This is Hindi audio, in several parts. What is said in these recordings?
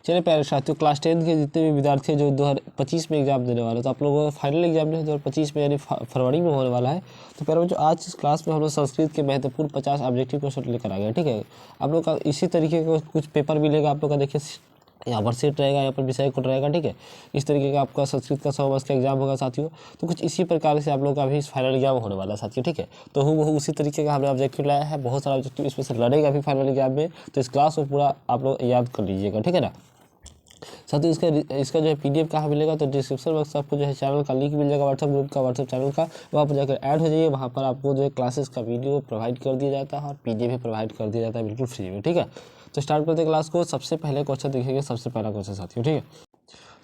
चलिए प्यारे साथियों, क्लास 10 के जितने भी विद्यार्थी हैं जो 2025 में एग्जाम देने वाले हैं, तो आप लोगों का फाइनल एग्जाम जो है 2025 में यानी फरवरी में होने वाला है। तो प्यारे बच्चों, आज इस क्लास में हम लोग संस्कृत के महत्वपूर्ण 50 ऑब्जेक्टिव क्वेश्चन लेकर आ गए। ठीक है, आप लोग का इसी तरीके का कुछ पेपर मिलेगा आप लोग का। देखिए यहाँ पर सेट रहेगा, यहाँ पर विषय कोड रहेगा। ठीक है, इस तरीके का आपका संस्कृत का 100 मार्क्स का एग्जाम होगा साथियों। तो कुछ इसी प्रकार से आप लोग का भी फाइनल एग्जाम होने वाला है साथियों। ठीक है, तो वो उसी तरीके का हमने ऑब्जेक्टिव लाया है। बहुत सारा ऑब्जेक्टिव इसमें से लड़ेगा भी फाइनल एग्जाम में, तो इस क्लास को पूरा आप लोग याद कर लीजिएगा। ठीक है ना साथियों, इसका जो है PDF कहाँ मिलेगा, तो डिस्क्रिप्शन बॉक्स आपको जो है चैनल का लिंक मिल जाएगा, व्हाट्सएप ग्रुप का, व्हाट्सएप चैनल का। वहाँ पर जाकर ऐड हो जाइए। वहाँ पर आपको जो है क्लासेस का वीडियो प्रोवाइड कर दिया जाता है और PDF भी प्रोवाइड कर दिया जाता है बिल्कुल फ्री में। ठीक है, तो स्टार्ट करते हैं क्लास को। सबसे पहले क्वेश्चन देखेंगे, सबसे पहला क्वेश्चन साथियों। ठीक है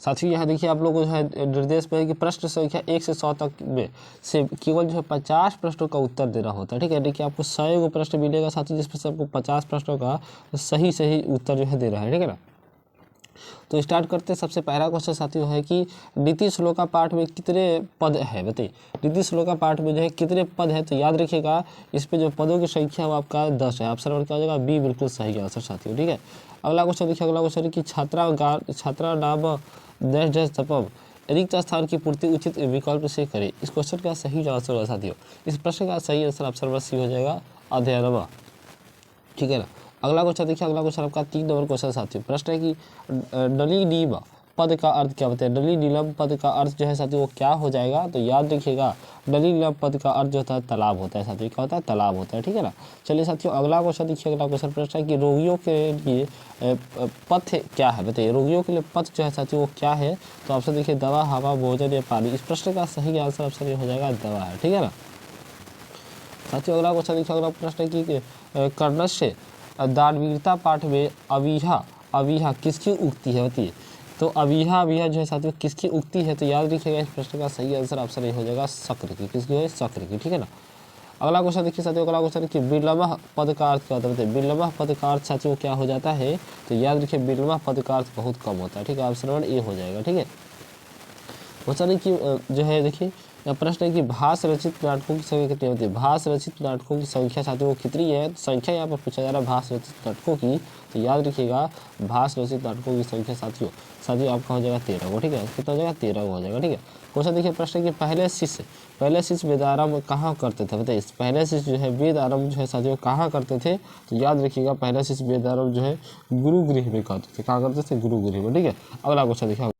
साथियों, यहाँ देखिए आप लोग को जो है निर्देश में है कि प्रश्न संख्या 1 से 100 तक में से केवल जो है 50 प्रश्नों का उत्तर देना होता है। ठीक है, देखिए आपको 100 प्रश्न मिलेगा साथियों, जिसमें से आपको 50 प्रश्नों का सही उत्तर जो है देना है। ठीक है ना, तो स्टार्ट करते हैं। सबसे पहला क्वेश्चन साथियों है कि नीति श्लोका पाठ में कितने पद है, बताइए। नीति श्लोका पाठ में जो है कितने पद है, तो याद रखिएगा इस पे जो पदों की संख्या वो आपका 10 है। ऑप्शन नंबर क्या हो जाएगा, बी बिल्कुल सही आंसर साथियों। ठीक है, अगला क्वेश्चन देखिए। अगला क्वेश्चन है कि छात्रा नाम डैश तपम रिक्त स्थान की पूर्ति उचित विकल्प से करें। इस क्वेश्चन का सही आंसर होगा साथियों। इस प्रश्न का सही आंसर ऑप्शन नंबर सी हो जाएगा, अध्ययनमा। ठीक है ना, अगला क्वेश्चन देखिए। अगला क्वेश्चन आपका 3 नंबर क्वेश्चन साथियों। प्रश्न है कि नलिनीम पद का अर्थ क्या बताए। नलिनीलम पद का अर्थ जो है साथियों वो क्या हो जाएगा, तो याद रखिएगा नलिनीलम पद का अर्थ जो होता है तालाब होता है साथियों। क्या होता है, तालाब होता है। ठीक है ना, चलिए साथियों अगला क्वेश्चन देखिए। अगला क्वेश्चन प्रश्न है कि रोगियों के लिए पथ क्या है, बताइए। रोगियों के लिए पथ जो है साथियों वो क्या है, तो ऑप्शन देखिए दवा, हवा, भोजन या पानी। इस प्रश्न का सही आंसर ऑप्शन ये हो जाएगा दवा है। ठीक है ना साथियों, अगला क्वेश्चन देखिए। अगला प्रश्न है कि कर्णस्य दानवीरता पाठ में अवीहा किसकी उक्ति है, बताइए। तो अवीहा जो है साथियों किसकी उक्ति है, तो याद रखिएगा इस प्रश्न का सही आंसर ऑप्शन ये हो जाएगा शक्र की। किसकी है, शक्र की। ठीक है ना, अगला क्वेश्चन देखिए साथियों। अगला क्वेश्चन है कि विलम्ब पद का अर्थ क्या होता है, बताइए। विलम्ब पद का अर्थ साथियों क्या हो जाता है, तो याद रखिए विलम्ब पद का अर्थ बहुत कम होता है। ठीक है, ऑप्शन नंबर ए हो जाएगा। ठीक है, क्वेश्चन है कि जो है देखिए प्रश्न है कि भाष रचित नाटकों की संख्या कितनी होती है। भाष रचित नाटकों की संख्या साथियों कितनी है, तो संख्या यहाँ पर पूछा जा रहा है भाष रचित नाटकों की, तो याद रखिएगा भाष रचित नाटकों की संख्या साथियों आपका हो जाएगा 13 को। ठीक है, कितना हो जाएगा, 13 हो जाएगा। ठीक है, क्वेश्चन देखिए। प्रश्न कि पहले शिष्य वेद आरंभ कहाँ करते थे, बताइए। पहले शिष्य जो है वेद आरंभ जो है साथियों कहाँ करते थे, तो याद रखिएगा पहले शिष्य वेद आरंभ जो है गुरुगृह में करते थे। कहाँ करते थे, गुरुगृह में। ठीक है, अगला क्वेश्चन देखिए।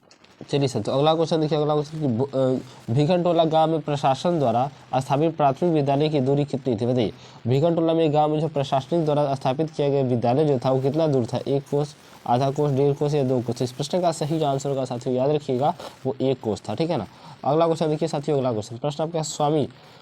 चलिए सर, तो अगला क्वेश्चन देखिए। अगला क्वेश्चन कि भीखनटोला गांव में प्रशासन द्वारा स्थापित प्राथमिक विद्यालय की दूरी कितनी थी, बताइए। भीखनटोला में गांव में जो प्रशासनिक द्वारा स्थापित किया गया विद्यालय जो था वो कितना दूर था, 1 कोस, आधा कोस, 1.5 कोस या 2 कोस। इस प्रश्न का सही आंसर होगा साथियों, याद रखिएगा वो 1 कोस था। ठीक है ना, अगला क्वेश्चन देखिए साथियों। अगला क्वेश्चन आपका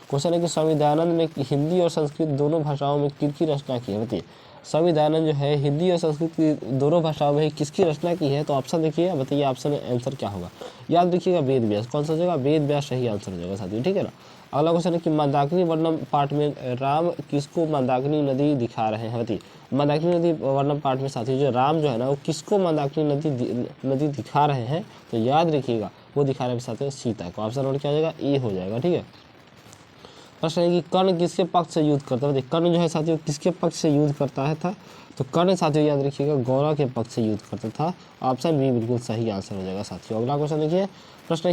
क्वेश्चन है कि स्वामी दयानंद ने हिंदी और संस्कृत दोनों भाषाओं में किसकी रचना की है, बताइए। स्वामी दयानंद जो है हिंदी और संस्कृत की दोनों भाषाओं में किसकी रचना की है, तो ऑप्शन देखिए, बताइए ऑप्शन आंसर क्या होगा। याद रखिएगा वेद व्यास। कौन सा हो जाएगा, वेद व्यास सही आंसर हो जाएगा साथियों। ठीक है ना, अगला क्वेश्चन है कि मंदाकिनी वर्णम पाठ में राम किसको मंदाकिनी नदी दिखा रहे हैं, बताइए। मंदाकिनी नदी वर्णम पाठ में साथियों जो राम जो है ना वो किसको मंदाकिनी नदी दिखा रहे हैं, तो याद रखिएगा वो दिखा रहे हैं साथियों सीता को। ऑप्शन नंबर क्या हो जाएगा, ए हो जाएगा। ठीक है, प्रश्न है कि कर्ण किसके पक्ष से युद्ध करता है, कर्ण जो है साथियों किसके पक्ष से युद्ध करता है था, तो कर्ण साथियों याद रखिएगा गौरव के पक्ष से युद्ध करता था। ऑप्शन बी बिल्कुल सही आंसर हो जाएगा साथियों। अगला क्वेश्चन देखिए। प्रश्न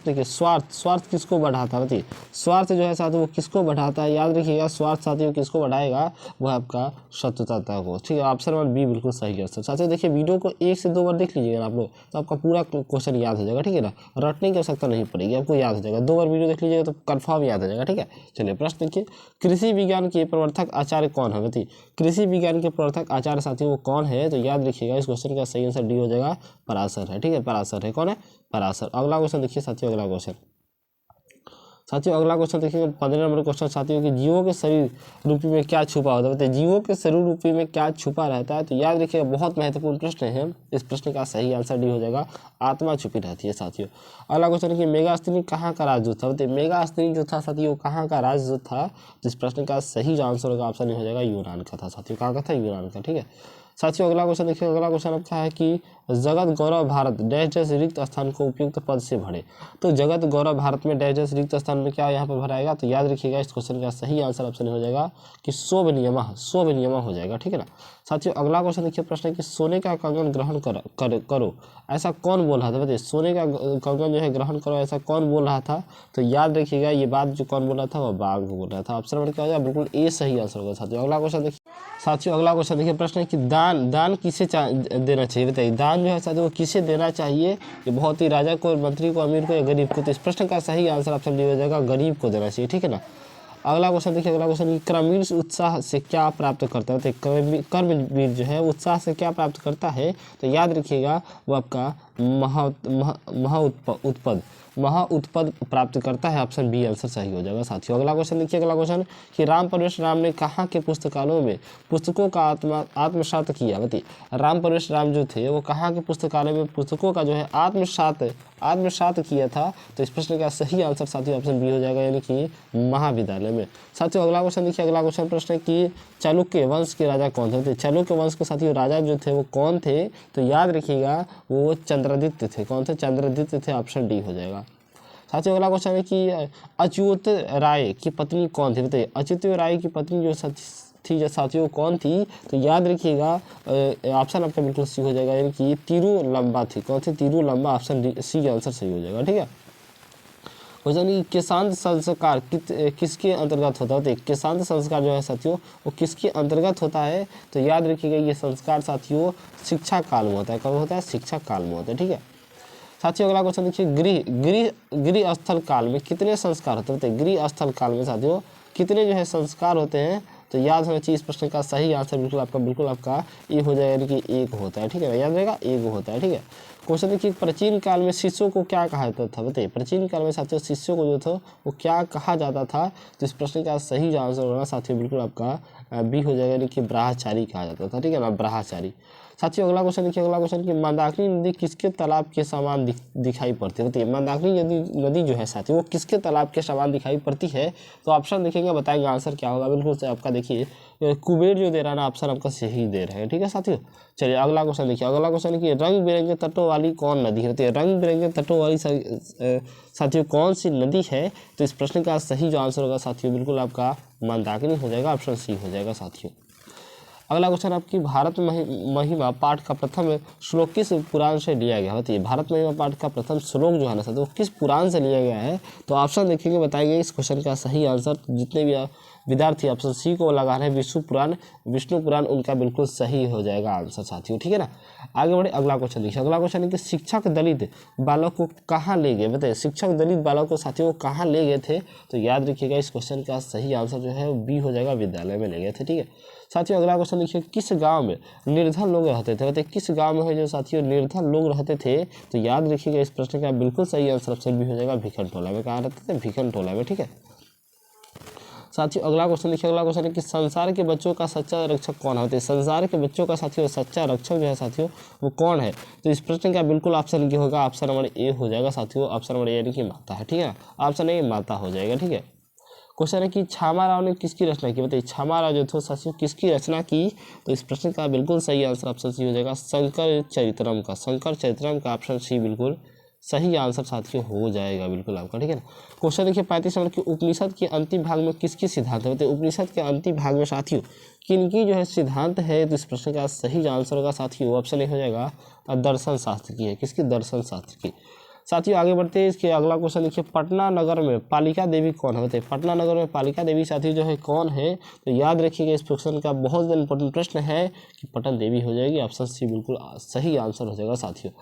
देखिए स्वार्थ किसको बढ़ाता है, बताइए। स्वार्थ जो है साथियों वो किसको बढ़ाता है, याद रखिएगा स्वार्थ साथियों किसको बढ़ाएगा, वो है आपका शत्रुता को। ठीक है, ऑप्शन नंबर बी बिल्कुल सही आंसर। साथियों देखिए वीडियो को 1 से 2 बार देख लीजिएगा आप लोग, तो आपका पूरा क्वेश्चन याद हो जाएगा। ठीक है ना, रटने की आवश्यकता नहीं पड़ेगी, आपको याद हो जाएगा। 2 बार वीडियो देख लीजिएगा तो कन्फर्म याद हो जाएगा। ठीक है, चलिए प्रश्न देखिए। कृषि विज्ञान के प्रवर्तक आचार्य कौन है, बताइए। कृषि विज्ञान के प्रवर्तक आचार्य साथियों वो कौन है, तो याद रखिएगा इस क्वेश्चन का सही आंसर डी हो जाएगा, पराशर है। ठीक है, पराशर है। कौन है, पराशर। अगला क्वेश्चन देखिए साथियों। अगला क्वेश्चन देखिए 15 नंबर क्वेश्चन साथियों कि जीवों के शरीर रूपी में क्या छुपा होता है, बताइए। जीवों के शरीर रूपी में क्या छुपा रहता है, तो याद रखिएगा बहुत महत्वपूर्ण प्रश्न है। इस प्रश्न का सही आंसर डी हो जाएगा, आत्मा छुपी रहती है साथियों। अगला क्वेश्चन है कि मेगास्त्री कहाँ का राजदूत था, बताइए। मेगास्त्री जो था साथियों कहाँ का राजदूत था, तो इस प्रश्न का सही आंसर होगा ऑप्शन हो जाएगा यूनान का था साथियों। कहाँ का था, यूनान का। ठीक है, साथियों अगला क्वेश्चन देखिए, अगला क्वेश्चन आपका है कि जगत गौरव भारत डैश डैश रिक्त स्थान को उपयुक्त पद से भरे। तो जगत गौरव भारत में डैश डैश रिक्त स्थान में क्या यहाँ पर भराएगा, तो याद रखिएगा इस क्वेश्चन का सही आंसर ऑप्शन हो जाएगा कि शोभनियमः हो जाएगा, ठीक है ना। साथियों अगला क्वेश्चन देखिए, प्रश्न है कि सोने का कंगन ग्रहण करो ऐसा कौन बोल रहा था, बताइए सोने का कंगन जो है ग्रहण करो ऐसा कौन बोल रहा था। तो याद रखिएगा ये बात जो कौन बोल रहा था वो बाघ बोल रहा था। ऑप्शन नंबर क्या हो जाएगा, बिल्कुल ए सही आंसर होगा। साथियों अगला क्वेश्चन देखिए, प्रश्न है कि दान किसे देना चाहिए, बताइए दान जो है साथियों किसे देना चाहिए, ये बहुत ही राजा को, मंत्री को, अमीर को या गरीब को। तो इस प्रश्न का सही आंसर ऑप्शन डी हो जाएगा, गरीब को देना चाहिए, ठीक है ना। अगला क्वेश्चन देखिए, अगला क्वेश्चन कर्मवीर उत्साह से क्या प्राप्त करता है, तो कर्मवीर जो है उत्साह से क्या प्राप्त करता है। तो याद रखिएगा वो आपका महा उत्पद प्राप्त करता है। ऑप्शन बी आंसर सही हो जाएगा। साथियों अगला क्वेश्चन देखिए, अगला क्वेश्चन कि राम परवेश राम ने कहाँ के पुस्तकालयों में पुस्तकों का आत्मसात किया, बताइए राम परवेश राम जो थे वो कहाँ के पुस्तकालय में पुस्तकों का जो है आत्मसात किया था। तो इस प्रश्न का सही आंसर साथियों ऑप्शन बी हो जाएगा, यानी कि महाविद्यालय में। साथियों अगला क्वेश्चन देखिए, अगला क्वेश्चन प्रश्न है कि चालुक्य वंश के राजा कौन थे, तो चालुक्य वंश के साथियों राजा जो थे वो कौन थे। तो याद रखिएगा वो चंद्रदित्य थे। कौन थे, चंद्रदित्य थे। ऑप्शन डी हो जाएगा। साथियों अगला क्वेश्चन है कि अच्युत राय की पत्नी कौन थी, बताइए अच्युत राय की पत्नी जो थी जो साथियों कौन थी। तो याद रखिएगा ऑप्शन आपका बिल्कुल सी हो जाएगा, यानी कि तिरुलंबा थी। कौन थी, तिरुलंबा। ऑप्शन डी सी आंसर सही हो जाएगा, ठीक है। क्वेश्चन किसान संस्कार किसके अंतर्गत होता है, तो किसान संस्कार जो है साथियों वो किसके अंतर्गत होता है। तो याद रखिएगा ये संस्कार साथियों शिक्षा काल में होता है। कब होता है, शिक्षा काल में होता है, ठीक है। साथियों अगला क्वेश्चन देखिए, गृह स्थल काल में कितने संस्कार होते हैं, गृह स्थल काल में साथियों कितने जो है संस्कार होते हैं। तो याद होना चाहिए इस प्रश्न का सही आंसर बिल्कुल आपका ये हो जाएगा, यानी कि एक होता है, ठीक है। याद रहेगा एक होता है, ठीक है। क्वेश्चन देखिए, प्राचीन काल में शिष्यों को क्या कहा जाता था, बताइए प्राचीन काल में साथियों शिष्यों को जो था वो क्या कहा जाता था। तो इस प्रश्न का सही जो आंसर होगा साथियों बिल्कुल आपका बी हो जाएगा, यानी कि ब्रह्मचारी कहा जाता था, ठीक है ना, ब्रह्मचारी। साथियों अगला क्वेश्चन देखिए, अगला क्वेश्चन कि मंदाकिनी नदी किसके तालाब के समान दिखाई पड़ती है, बताइए मंदाकिनी नदी जो है साथियों वो किसके तालाब के समान दिखाई पड़ती है। तो ऑप्शन देखेंगे बताएंगे आंसर क्या होगा। बिल्कुल से आपका देखिए कुबेर जो दे रहा है ना ऑप्शन आपका सही दे रहे हैं, ठीक है साथियों। चलिए अगला क्वेश्चन देखिए, अगला क्वेश्चन कि रंग बिरंगे तटों वाली कौन नदी है, रंग बिरंगे तटों वाली साथियों कौन सी नदी है। तो इस प्रश्न का सही जो आंसर होगा साथियों बिल्कुल आपका मंदाकिनी हो जाएगा। ऑप्शन सी हो जाएगा साथियों। अगला क्वेश्चन आपकी भारत महिमा पाठ का प्रथम श्लोक किस पुराण से लिया गया है, भारत महिमा पाठ का प्रथम श्लोक जो है ना सर वो किस पुराण से लिया गया है। तो ऑप्शन देखेंगे बताएंगे इस क्वेश्चन का सही आंसर। जितने भी विद्यार्थी ऑप्शन सी को लगा रहे हैं विष्णु पुराण उनका बिल्कुल सही हो जाएगा आंसर साथियों, ठीक है ना। आगे बढ़े अगला क्वेश्चन देखिए, अगला क्वेश्चन है कि शिक्षक दलित बालक को कहाँ ले गए, बताइए शिक्षक दलित बालक को साथियों को कहाँ ले गए थे। तो याद रखिएगा इस क्वेश्चन का सही आंसर जो है बी हो जाएगा, विद्यालय में ले गए थे, ठीक है साथियों। अगला क्वेश्चन देखिए, किस गांव में निर्धन लोग रहते थे, बताइए किस गांव में है जो साथियों निर्धन लोग रहते थे। तो याद रखिएगा इस प्रश्न का बिल्कुल सही आंसर ऑप्शन बी हो जाएगा, भिखन टोला में। कहाँ रहते थे, भिखन टोला में, ठीक है साथियों। अगला क्वेश्चन देखिए, अगला क्वेश्चन है कि संसार के बच्चों का सच्चा रक्षक कौन होते हैं, संसार के बच्चों का साथियों सच्चा रक्षक जो है साथियों वो कौन है। तो इस प्रश्न का बिल्कुल ऑप्शन क्या होगा, ऑप्शन नंबर ए हो जाएगा साथियों। ऑप्शन नंबर ए यानी कि माता है, ठीक है ना, ऑप्शन ए माता हो जाएगा, ठीक है। क्वेश्चन है कि छामा राव ने किसकी रचना की, बताइए छामा राव जो थे साथियों किसकी रचना की। तो इस प्रश्न का बिल्कुल सही आंसर ऑप्शन सी हो जाएगा, शंकर चरित्रम का ऑप्शन सी बिल्कुल सही आंसर साथियों हो जाएगा बिल्कुल आपका, ठीक है ना। क्वेश्चन देखिए 35 नंबर की उपनिषद के अंतिम भाग में किसकी सिद्धांत है, तो उपनिषद के अंतिम भाग में साथियों किनकी जो है सिद्धांत है। तो इस प्रश्न का सही आंसर होगा साथियों ऑप्शन ए हो जाएगा, दर्शन शास्त्र की है, किसकी, दर्शन शास्त्र की। साथियों आगे बढ़ते हैं, इसके अगला क्वेश्चन देखिए, पटना नगर में पालिका देवी कौन है, पटना नगर में पालिका देवी साथियों जो है कौन है। तो याद रखिएगा इस क्वेश्चन का बहुत इंपॉर्टेंट प्रश्न है कि पटन देवी हो जाएगी, ऑप्शन सी बिल्कुल सही आंसर हो जाएगा साथियों।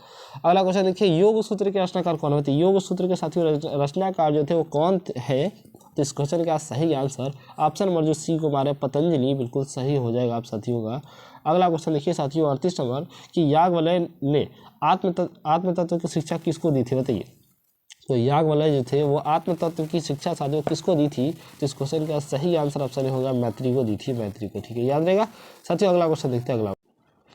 अगला क्वेश्चन देखिए, योग सूत्र के रचनाकार कौन है, योग सूत्र के साथियों रचनाकार जो थे वो कौन है। तो इस क्वेश्चन का सही आंसर ऑप्शन नंबर जो सी को मारे पतंजलि बिल्कुल सही हो जाएगा आप साथियों का। अगला क्वेश्चन देखिए साथियों 38 नंबर कि याज्ञवल्क्य ने आत्म तत्व की शिक्षा किसको दी थी, बताइए। तो याज्ञवल्क्य जो थे वो आत्म तत्व की शिक्षा साथियों किसको दी थी। तो इस क्वेश्चन का सही आंसर ऑप्शन होगा मैत्री को दी थी, मैत्री को, ठीक है याद रहेगा साथियों। अगला क्वेश्चन देखते हैं, अगला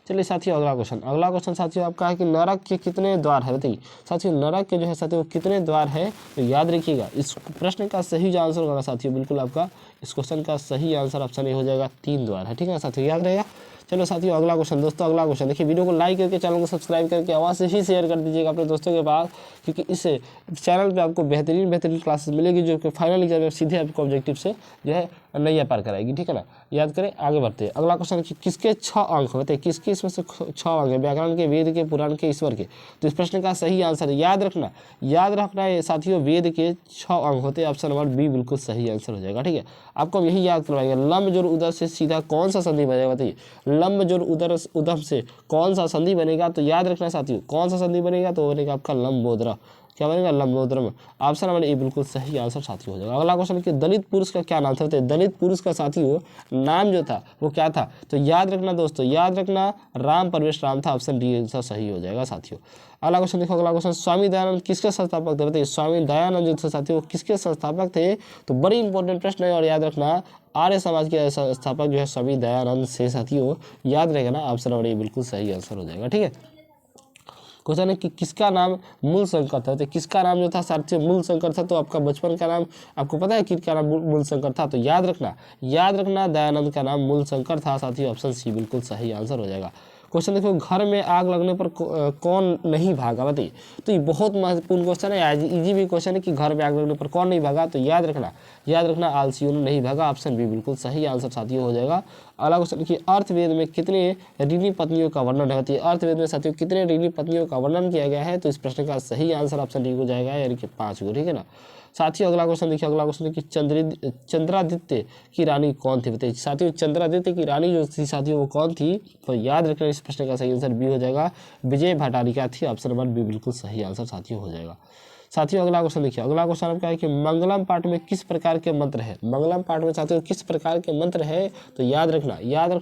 चलिए साथियों अगला क्वेश्चन साथियों आपका है कि नरक के कितने द्वार है, बताइए साथियों नरक के जो है साथियों कितने द्वार है। तो याद रखिएगा इस प्रश्न का सही जो आंसर होगा साथियों बिल्कुल आपका इस क्वेश्चन का सही आंसर ऑप्शन ए हो जाएगा, 3 द्वार है, ठीक है साथियों याद रहेगा। चलो साथियों अगला क्वेश्चन दोस्तों, अगला क्वेश्चन देखिए, वीडियो को लाइक करके चैनल को सब्सक्राइब करके आवाज़ से ही शेयर कर दीजिएगा अपने दोस्तों के पास, क्योंकि इस चैनल पे आपको बेहतरीन क्लासेस मिलेगी जो कि फाइनल एग्जाम में सीधे आपको ऑब्जेक्टिव से जो है नैया पार कराएगी, ठीक है ना। याद करें, आगे बढ़ते हैं। अगला क्वेश्चन कि किसके 6 अंक होते हैं, किसके इसमें से 6 अंक है, व्याकरण के, वेद के, पुराण के, ईश्वर के। तो इस प्रश्न का सही आंसर याद रखना है साथियों, वेद के 6 अंक होते हैं, ऑप्शन नंबर बी बिल्कुल सही आंसर हो जाएगा, ठीक है। आपको हम यही याद करवाएंगे, लंब जोड़ उदर से सीधा कौन सा संधि बनेगा, बताइए लंब जोड़ उदर से कौन सा संधि बनेगा, तो याद रखना साथियों कौन सा संधि बनेगा, तो बनेगा आपका लंबोदरा। क्या बनेगा, लंबोदरम। ऑप्शन नंबर ए बिल्कुल सही आंसर साथियों हो जाएगा। अगला क्वेश्चन कि दलित पुरुष का क्या नाम था, दलित पुरुष का साथियों नाम जो था वो क्या था, तो याद रखना दोस्तों, याद रखना राम परवेश राम था, ऑप्शन डी आंसर सही हो जाएगा साथियों। अगला क्वेश्चन देखो, अगला क्वेश्चन स्वामी दयानंद किसके संस्थापक थे, बताइए स्वामी दयानंद जो थे साथियों किसके संस्थापक थे, तो बड़ी इंपॉर्टेंट प्रश्न है और याद रखना आर्य समाज के संस्थापक जो है स्वामी दयानंद से साथियों, याद रहेगा ना, ऑप्शन नंबर ए बिल्कुल सही आंसर हो जाएगा, ठीक है। क्वेश्चन है कि किसका नाम मूल शंकर था, तो किसका नाम जो था साथियों मूल शंकर था, तो आपका बचपन का नाम आपको पता है किसका नाम मूल शंकर था, तो याद रखना दयानंद का नाम मूल शंकर था साथियों, ऑप्शन सी बिल्कुल सही आंसर हो जाएगा। क्वेश्चन देखो, घर में आग लगने पर कौन नहीं भागा, बताइए। तो ये बहुत महत्वपूर्ण क्वेश्चन है, आज इजी भी क्वेश्चन है कि घर में आग लगने पर कौन नहीं भागा, तो याद रखना आलसियों ने नहीं भागा, ऑप्शन बी बिल्कुल सही आंसर साथियों हो जाएगा। अगला क्वेश्चन कि अर्थवेद में कितने ऋणी पत्नियों का वर्णन है, अर्थवेद में साथियों कितने ऋणी पत्नियों का वर्णन किया गया है, तो इस प्रश्न का सही आंसर ऑप्शन डी हो जाएगा, यानी कि 5 को, ठीक है ना। साथियों अगला क्वेश्चन देखिए, अगला क्वेश्चन कि चंद्रादित्य की रानी कौन थी, बताइए साथियों चंद्रादित्य की रानी जो थी साथियों वो कौन थी, तो याद रखना इस प्रश्न का सही आंसर बी हो जाएगा, विजय भटारिका थी, ऑप्शन नंबर बी बिल्कुल सही आंसर साथियों हो जाएगा। साथियों अगला क्वेश्चन देखिए, अगला क्वेश्चन आपका है कि मंगलम पाठ में किस प्रकार के मंत्र है, मंगलम पाठ में साथियों किस प्रकार के मंत्र है, तो याद रखना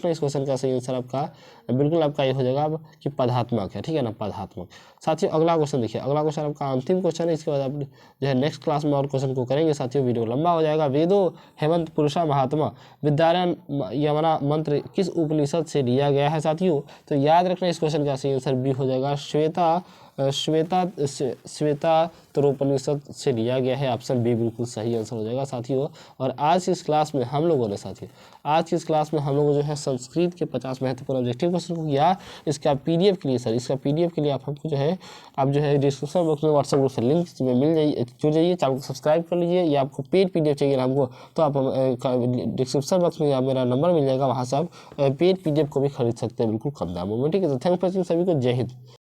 इस क्वेश्चन का सही आंसर आपका बिल्कुल आपका ये हो जाएगा कि पदात्मक है, ठीक है ना, पदात्मक। साथियों अगला क्वेश्चन देखिए, अगला क्वेश्चन आपका अंतिम क्वेश्चन है, इसके बाद आप जो है नेक्स्ट क्लास में और क्वेश्चन को करेंगे साथियों, वीडियो लंबा हो जाएगा। वेदो हेमंत पुरुषा महात्मा विद्यारण्य यमना मंत्र किस उपनिषद से लिया गया है साथियों, तो याद रखना इस क्वेश्चन का सही आंसर बी हो जाएगा, श्वेतात्रोपनिषद से लिया गया है, ऑप्शन बी बिल्कुल सही आंसर हो जाएगा साथियों। और आज की इस क्लास में हम लोगों ने जो है संस्कृत के 50 महत्वपूर्ण ऑब्जेक्टिव क्वेश्चन को किया। इसका पीडीएफ के लिए आप हमको जो है डिस्क्रिप्शन बॉक्स में व्हाट्सएप ग्रुप से लिंक में जुड़ जाइए, चैनल को सब्सक्राइब कर लीजिए, या आपको पेड पीडीएफ चाहिए हमको तो आप डिस्क्रिप्शन बॉक्स में मेरा नंबर मिल जाएगा, वहाँ से आप पेड पीडीएफ को भी खरीद सकते हैं बिल्कुल कम दामों में, ठीक है। तो थैंक फॉर वॉचिंग, सभी को जय हिंद।